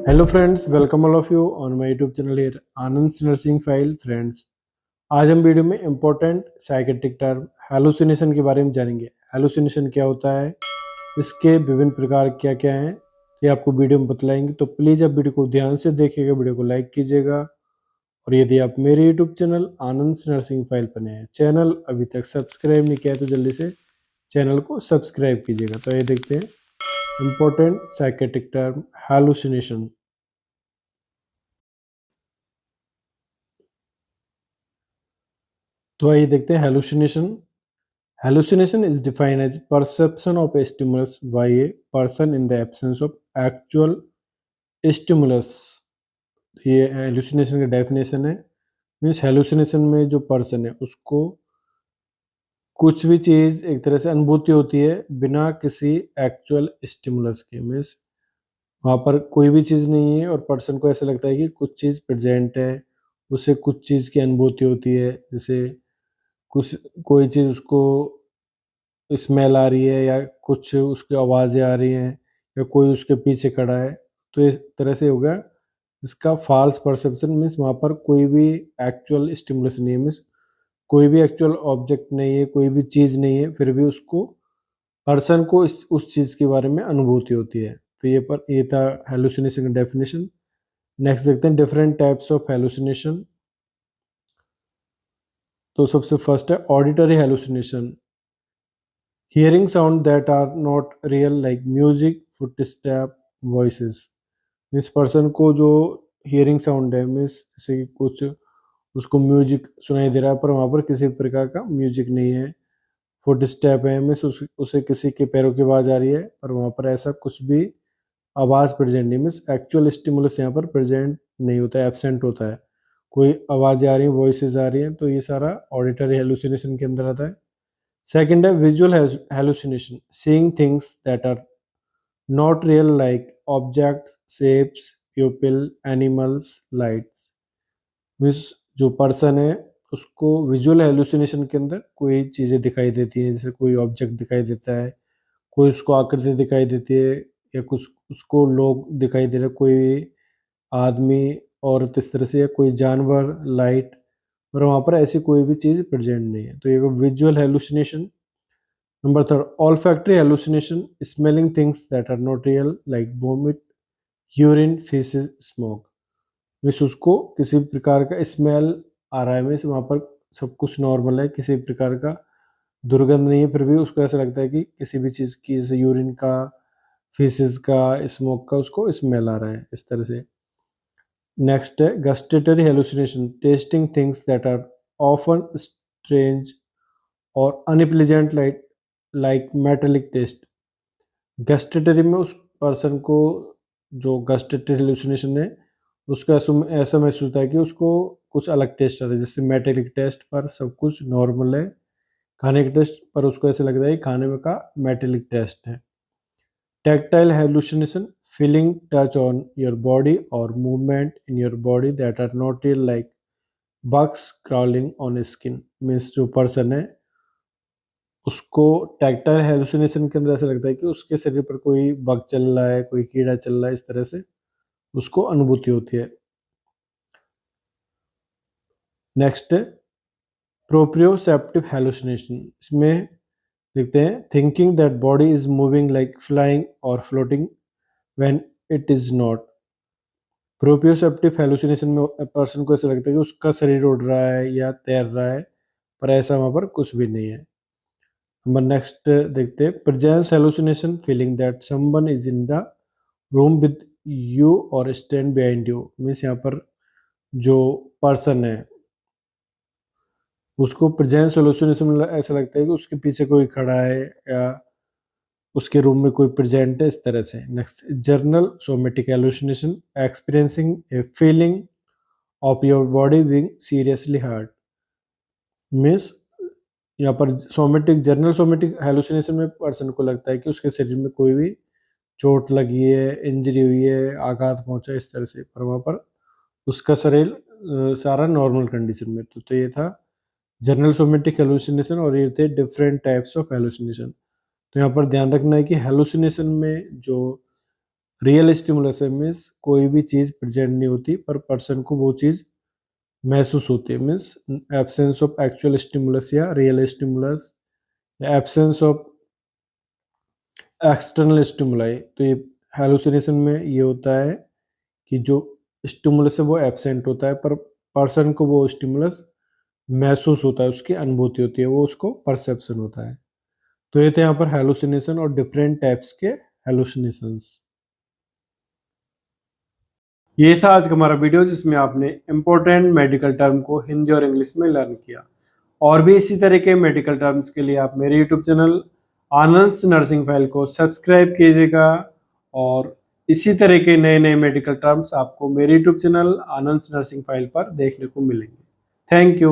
Hello friends, welcome all of you on my YouTube channel here Anand nursing file. Friends, आज हम video में important psychiatric term hallucination के बारे में जानेंगे। हेलुसिनेशन क्या होता है, इसके विभिन्न प्रकार क्या क्या हैं, ये आपको वीडियो में बतलाएंगे। तो प्लीज़ आप वीडियो को ध्यान से देखिएगा, वीडियो को लाइक कीजिएगा। और यदि आप मेरे यूट्यूब चैनल आनंद नर्सिंग फाइल पर नए हैं, चैनल अभी तक सब्सक्राइब नहीं किया है, तो जल्दी से चैनल को सब्सक्राइब कीजिएगा। तो ये देखते हैं इंपॉर्टेंट साइकेट्रिक टर्म हेलुसिनेशन। तो आइए देखते हैं hallucination. Hallucination is defined as perception of a stimulus by a person in the absence of actual stimulus। ये hallucination का डेफिनेशन है। मीन्स hallucination में जो पर्सन है उसको कुछ भी चीज़ एक तरह से अनुभूति होती है बिना किसी एक्चुअल स्टिमुलस के। मीन्स वहाँ पर कोई भी चीज़ नहीं है और पर्सन को ऐसा लगता है कि कुछ चीज़ प्रेजेंट है, उसे कुछ चीज़ की अनुभूति होती है। जैसे कुछ कोई चीज़ उसको स्मेल आ रही है या कुछ उसकी आवाज़ें आ रही हैं या कोई उसके पीछे खड़ा है, तो इस तरह से हो गया इसका फॉल्स परसेप्शन। मीन्स वहाँ पर कोई भी एक्चुअल स्टिमुलस नहीं है। मीन्स कोई भी एक्चुअल ऑब्जेक्ट नहीं है, कोई भी चीज़ नहीं है, फिर भी उसको पर्सन को इस उस चीज़ के बारे में अनुभूति होती है। तो ये था हेलुसिनेशन का डेफिनेशन। नेक्स्ट देखते हैं डिफरेंट टाइप्स ऑफ हेलुसिनेशन। तो सबसे फर्स्ट है auditory hallucination, hearing sound that are not real like music, footstep, voices। इस पर्सन को जो हियरिंग साउंड है, मीन्स जैसे कि कुछ उसको म्यूजिक सुनाई दे रहा है पर वहाँ पर किसी प्रकार का म्यूजिक नहीं है। फुट स्टेप है, मीन्स उसे किसी के पैरों की आवाज़ आ रही है पर वहाँ पर ऐसा कुछ भी आवाज़ प्रेजेंट नहीं। मीन्स एक्चुअल स्टिमुलस यहाँ पर प्रेजेंट नहीं होता है, एब्सेंट होता है। कोई आवाज़ें आ रही हैं, वॉइसेस आ रही हैं, तो ये सारा ऑडिटरी हेलुसिनेशन के अंदर आता है। Second है visual hallucination, seeing things that are not real like objects, shapes, pupil, animals, lights। Means जो पर्सन है उसको विजुअल हेलुसिनेशन के अंदर कोई चीज़ें दिखाई देती हैं, जैसे कोई ऑब्जेक्ट दिखाई देता है, कोई उसको आकृति दिखाई देती है या कुछ उसको लोग दिखाई दे रहे हैं, कोई आदमी, औरत, इस तरह से, या कोई जानवर, लाइट, और वहाँ पर ऐसी कोई भी चीज़ प्रेजेंट नहीं है। तो ये visual hallucination. Number third, olfactory hallucination, smelling things that are not real like vomit, urine, feces, smoke। Means उसको किसी प्रकार का स्मेल आ रहा है, मीन्स वहाँ पर सब कुछ नॉर्मल है, किसी प्रकार का दुर्गंध नहीं है, फिर भी उसको ऐसा लगता है कि किसी भी चीज़ की, जैसे यूरिन का, फीसेस का, स्मोक का, उसको स्मेल आ रहा है, इस तरह से। नेक्स्ट है gustatory hallucination, tasting things that are often strange और unpleasant like metallic taste. Gustatory में उस पर्सन को जो गस्टेटरी हेलुसिनेशन है उसका ऐसा महसूस होता है कि उसको कुछ अलग टेस्ट आता है। जैसे मेटेलिक टेस्ट पर सब कुछ नॉर्मल है, खाने के टेस्ट पर उसको ऐसा लगता है कि खाने में का मेटेलिक टेस्ट है। Tactile hallucination, feeling touch on your body और movement in your body that are not real like bugs crawling on skin. Means जो पर्सन है उसको टैक्टाइल हेलुसिनेशन के अंदर ऐसा लगता है कि उसके शरीर पर कोई बग चल रहा है, कोई कीड़ा चल रहा है, इस तरह से उसको अनुभूति होती है। नेक्स्ट है प्रोप्रियोसेप्टिव हेलुसिनेशन। इसमें देखते हैं thinking that body is moving like flying और floating when it is not. Proprioceptive hallucination में पर्सन को ऐसा लगता है कि उसका शरीर उड़ रहा है या तैर रहा है, पर ऐसा वहाँ पर कुछ भी नहीं है। नंबर नेक्स्ट देखते हैं presence hallucination, feeling that someone is in the room with you और स्टैंड बिहाइंड यू। मीन्स यहाँ पर जो पर्सन है उसको प्रेजेंस हेलुसिनेशन में ऐसा लगता है कि उसके पीछे कोई खड़ा है या उसके रूम में कोई प्रेजेंट है, इस तरह से। Next general somatic hallucination, experiencing a feeling of your body being seriously hurt. Means यहाँ पर सोमेटिक जर्नल सोमेटिक हेलुसिनेशन में पर्सन को लगता है कि उसके शरीर में कोई भी चोट लगी है, इंजरी हुई है, आघात पहुंचा, इस तरह से, पर वहाँ पर उसका शरीर सारा नॉर्मल कंडीशन में। तो ये था जनरल सोमेटिक हेलुसिनेशन और ये थे डिफरेंट टाइप्स ऑफ हेलुसिनेशन। तो यहाँ पर ध्यान रखना है कि हेलुसिनेशन में जो रियल स्टिमुलस मीन्स कोई भी चीज़ प्रेजेंट नहीं होती पर पर्सन को वो चीज़ महसूस होती है, means absence of actual stimulus या रियल स्टिमुलस या एब्सेंस ऑफ एक्सटर्नल स्टिमुलाई। तो ये हेलुसिनेशन में ये होता है कि जो स्टिमुलस है वो एब्सेंट होता है पर पर्सन को वो स्टिमुलस महसूस होता है, उसकी अनुभूति होती है, वो उसको परसेप्शन होता है। तो ये थे यहाँ पर हेलुसिनेशन और डिफरेंट टाइप्स के हेलुसिनेशंस। ये था आज का हमारा वीडियो जिसमें आपने इम्पोर्टेंट मेडिकल टर्म को हिंदी और इंग्लिश में लर्न किया। और भी इसी तरह के मेडिकल टर्म्स के लिए आप मेरे यूट्यूब चैनल आनंद नर्सिंग फाइल को सब्सक्राइब कीजिएगा और इसी तरह के नए नए मेडिकल टर्म्स आपको मेरे यूट्यूब चैनल आनंद नर्सिंग फाइल पर देखने को मिलेंगे। Thank you.